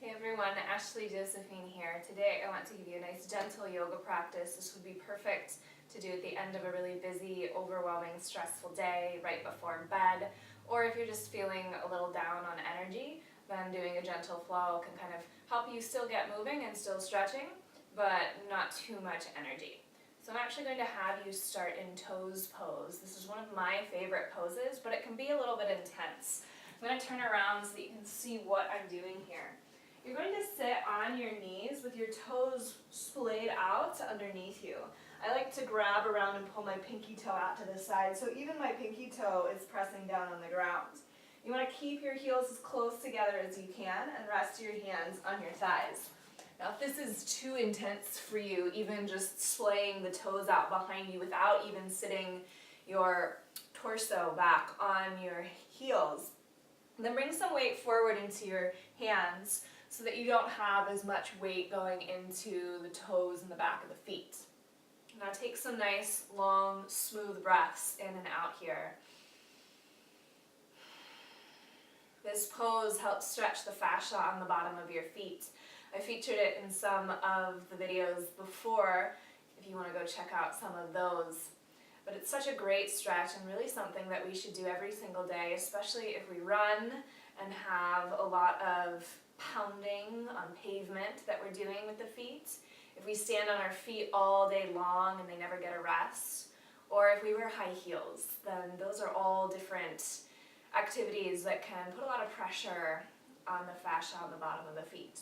Hey everyone, Ashley Josephine here. Today I want to give you a nice gentle yoga practice. This would be perfect to do at the end of a really busy, overwhelming, stressful day, right before bed, or if you're just feeling a little down on energy, then doing a gentle flow can kind of help you still get moving and still stretching, but not too much energy. So I'm actually going to have you start in toes pose. This is one of my favorite poses, but it can be a little bit intense. I'm going to turn around so that you can see what I'm doing here. You're going to sit on your knees with your toes splayed out underneath you. I like to grab around and pull my pinky toe out to the side, so even my pinky toe is pressing down on the ground. You want to keep your heels as close together as you can and rest your hands on your thighs. Now if this is too intense for you, even just splaying the toes out behind you without even sitting your torso back on your heels, then bring some weight forward into your hands so that you don't have as much weight going into the toes and the back of the feet. Now take some nice, long, smooth breaths in and out here. This pose helps stretch the fascia on the bottom of your feet. I featured it in some of the videos before, if you want to go check out some of those. But it's such a great stretch and really something that we should do every single day, especially if we run and have a lot of pounding on pavement that we're doing with the feet. If we stand on our feet all day long and they never get a rest, or if we wear high heels, then those are all different activities that can put a lot of pressure on the fascia on the bottom of the feet.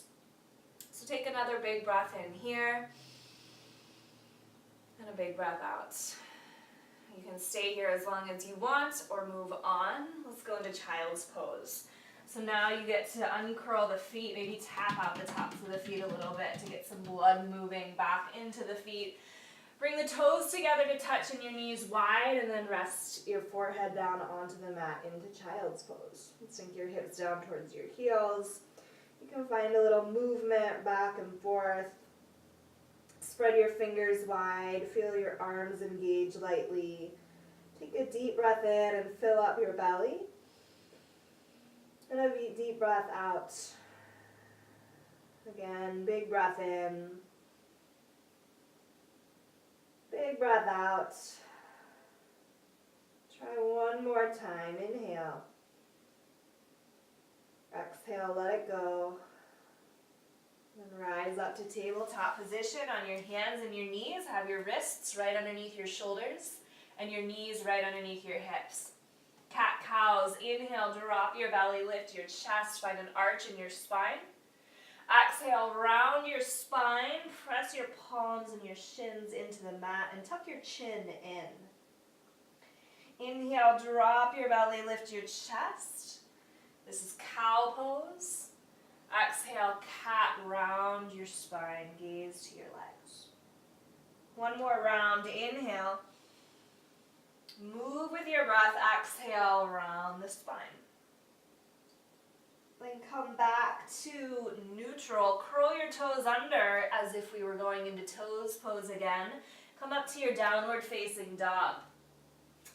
So take another big breath in here, and a big breath out. You can stay here as long as you want or move on. Let's go into child's pose. So now you get to uncurl the feet, maybe tap out the tops of the feet a little bit to get some blood moving back into the feet. Bring the toes together to touch and your knees wide, and then rest your forehead down onto the mat into child's pose. Sink your hips down towards your heels. You can find a little movement back and forth. Spread your fingers wide, feel your arms engage lightly. Take a deep breath in and fill up your belly. And a deep breath out. Again, big breath in. Big breath out. Try one more time. Inhale. Exhale, let it go. And rise up to tabletop position on your hands and your knees. Have your wrists right underneath your shoulders and your knees right underneath your hips. Cat-cows. Inhale, drop your belly, lift your chest, find an arch in your spine. Exhale, round your spine, press your palms and your shins into the mat and tuck your chin in. Inhale, drop your belly, lift your chest. This is cow pose. Exhale, cat, round your spine, gaze to your legs. One more round, inhale. Move with your breath, exhale, round the spine. Then come back to neutral. Curl your toes under as if we were going into toes pose again. Come up to your downward facing dog.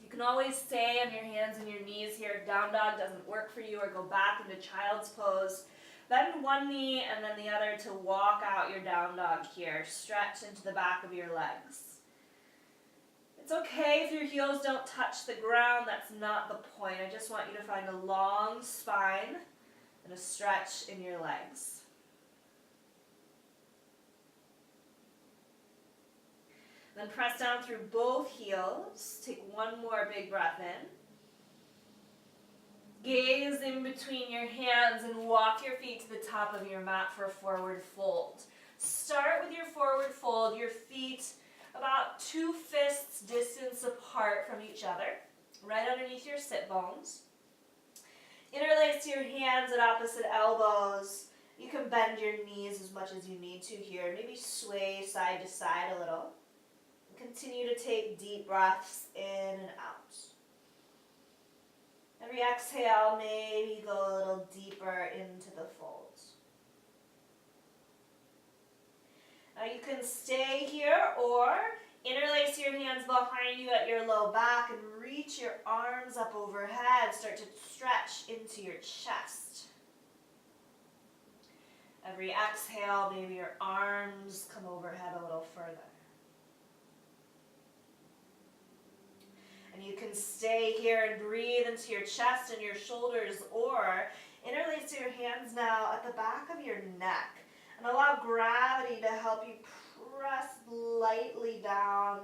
You can always stay on your hands and your knees here if down dog doesn't work for you, or go back into child's pose. Bend one knee and then the other to walk out your down dog here. Stretch into the back of your legs. It's okay if your heels don't touch the ground, that's not the point. I just want you to find a long spine and a stretch in your legs. Then press down through both heels. Take one more big breath in. Gaze in between your hands and walk your feet to the top of your mat for a forward fold. Start with your forward fold, your feet about 2 fists distance apart from each other, right underneath your sit bones. Interlace your hands at opposite elbows. You can bend your knees as much as you need to here. Maybe sway side to side a little. Continue to take deep breaths in and out. Every exhale, maybe go a little deeper into the folds. Now you can stay here or interlace your hands behind you at your low back and reach your arms up overhead. Start to stretch into your chest. Every exhale, maybe your arms come overhead a little further. And you can stay here and breathe into your chest and your shoulders, or interlace your hands now at the back of your neck and allow gravity to help you press lightly down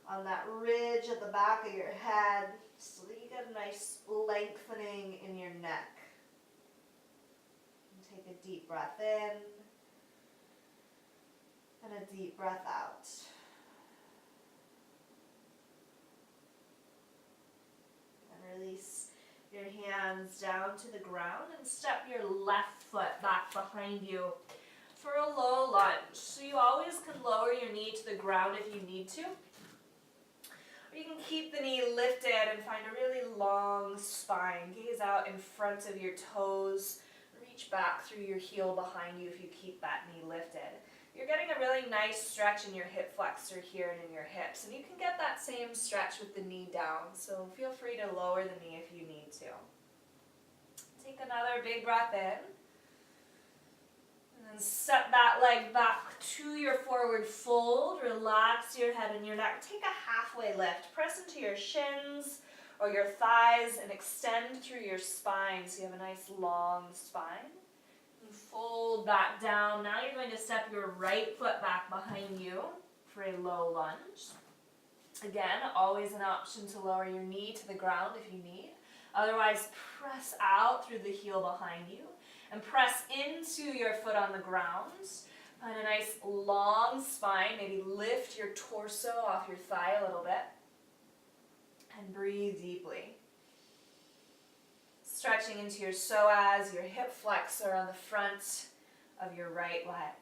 on that ridge at the back of your head so that you get a nice lengthening in your neck. And take a deep breath in and a deep breath out. Release your hands down to the ground and step your left foot back behind you for a low lunge. So you always can lower your knee to the ground if you need to. Or you can keep the knee lifted and find a really long spine. Gaze out in front of your toes. Reach back through your heel behind you if you keep that knee lifted. You're getting a really nice stretch in your hip flexor here and in your hips. And you can get that same stretch with the knee down. So feel free to lower the knee if you need to. Take another big breath in. And then step that leg back to your forward fold. Relax your head and your neck. Take a halfway lift. Press into your shins or your thighs and extend through your spine so you have a nice long spine. Fold that down. Now you're going to step your right foot back behind you for a low lunge. Again, always an option to lower your knee to the ground if you need. Otherwise, press out through the heel behind you and press into your foot on the ground. Find a nice long spine. Maybe lift your torso off your thigh a little bit. And breathe deeply. Stretching into your psoas, your hip flexor on the front of your right leg.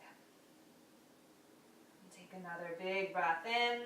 And take another big breath in. And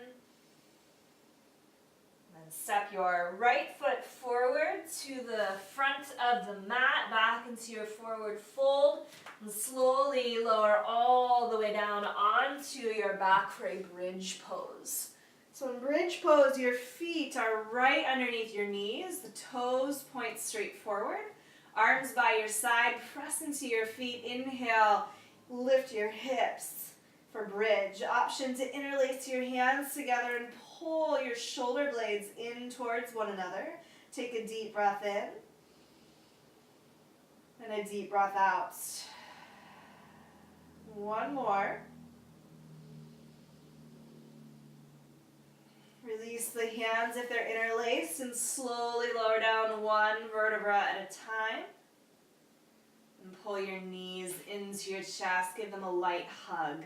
then step your right foot forward to the front of the mat, back into your forward fold. And slowly lower all the way down onto your back for a bridge pose. So in bridge pose, your feet are right underneath your knees. The toes point straight forward. Arms by your side, press into your feet. Inhale, lift your hips for bridge. Option to interlace your hands together and pull your shoulder blades in towards one another. Take a deep breath in and a deep breath out. One more. Release the hands if they're interlaced and slowly lower down one vertebra at a time. And pull your knees into your chest. Give them a light hug.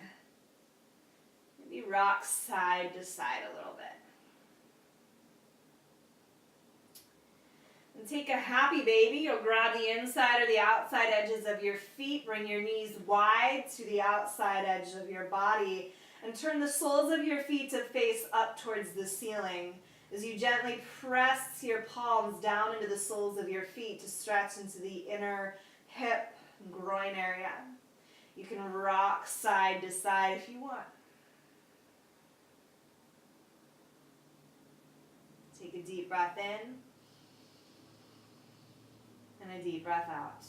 Maybe rock side to side a little bit. And take a happy baby. You'll grab the inside or the outside edges of your feet. Bring your knees wide to the outside edge of your body. And turn the soles of your feet to face up towards the ceiling as you gently press your palms down into the soles of your feet to stretch into the inner hip and groin area. You can rock side to side if you want. Take a deep breath in and a deep breath out.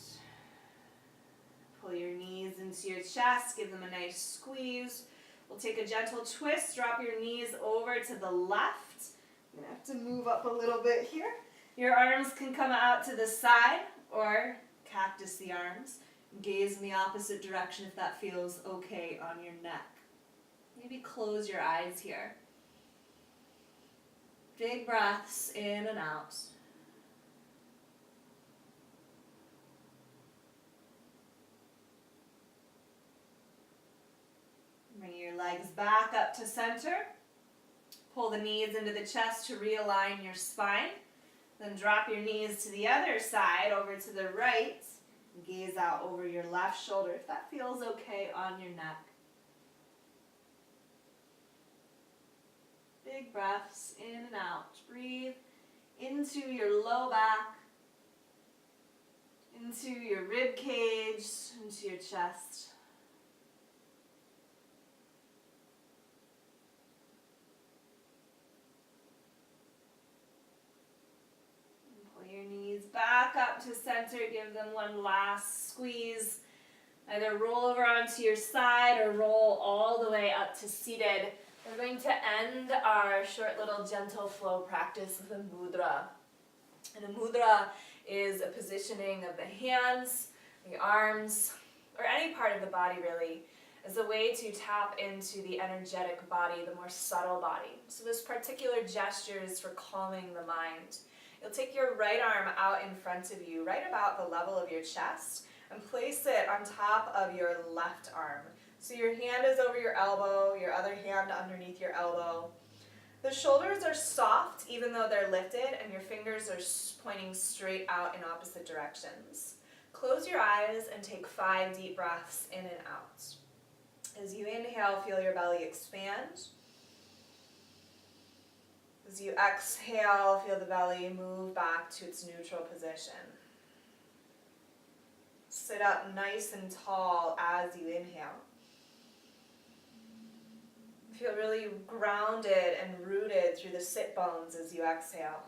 Pull your knees into your chest, give them a nice squeeze. We'll take a gentle twist, drop your knees over to the left. I'm going to have to move up a little bit here. Your arms can come out to the side or cactus the arms. Gaze in the opposite direction if that feels okay on your neck. Maybe close your eyes here. Big breaths in and out. Bring your legs back up to center. Pull the knees into the chest to realign your spine. Then drop your knees to the other side, over to the right. Gaze out over your left shoulder if that feels okay on your neck. Big breaths in and out. Breathe into your low back, into your rib cage, into your chest. Your knees back up to center. Give them one last squeeze. Either roll over onto your side or roll all the way up to seated. We're going to end our short little gentle flow practice with a mudra. And a mudra is a positioning of the hands, the arms, or any part of the body really, as a way to tap into the energetic body, the more subtle body. So this particular gesture is for calming the mind. You'll take your right arm out in front of you, right about the level of your chest, and place it on top of your left arm. So your hand is over your elbow, your other hand underneath your elbow. The shoulders are soft even though they're lifted, and your fingers are pointing straight out in opposite directions. Close your eyes and take 5 deep breaths in and out. As you inhale, feel your belly expand. As you exhale, feel the belly move back to its neutral position. Sit up nice and tall as you inhale. Feel really grounded and rooted through the sit bones as you exhale.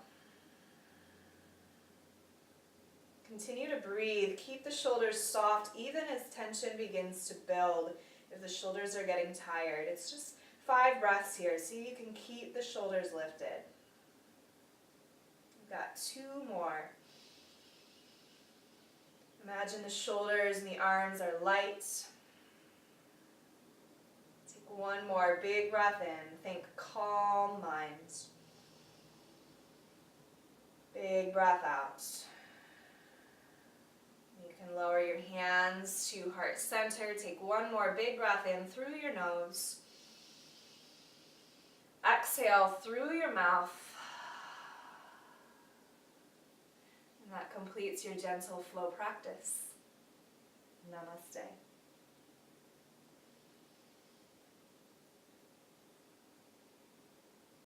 Continue to breathe. Keep the shoulders soft even as tension begins to build. If the shoulders are getting tired, it's just 5 breaths here. See if you can keep the shoulders lifted. We've got 2 more. Imagine the shoulders and the arms are light. Take 1 more big breath in. Think calm mind. Big breath out. You can lower your hands to heart center. Take 1 more big breath in through your nose. Exhale through your mouth. And that completes your gentle flow practice. Namaste.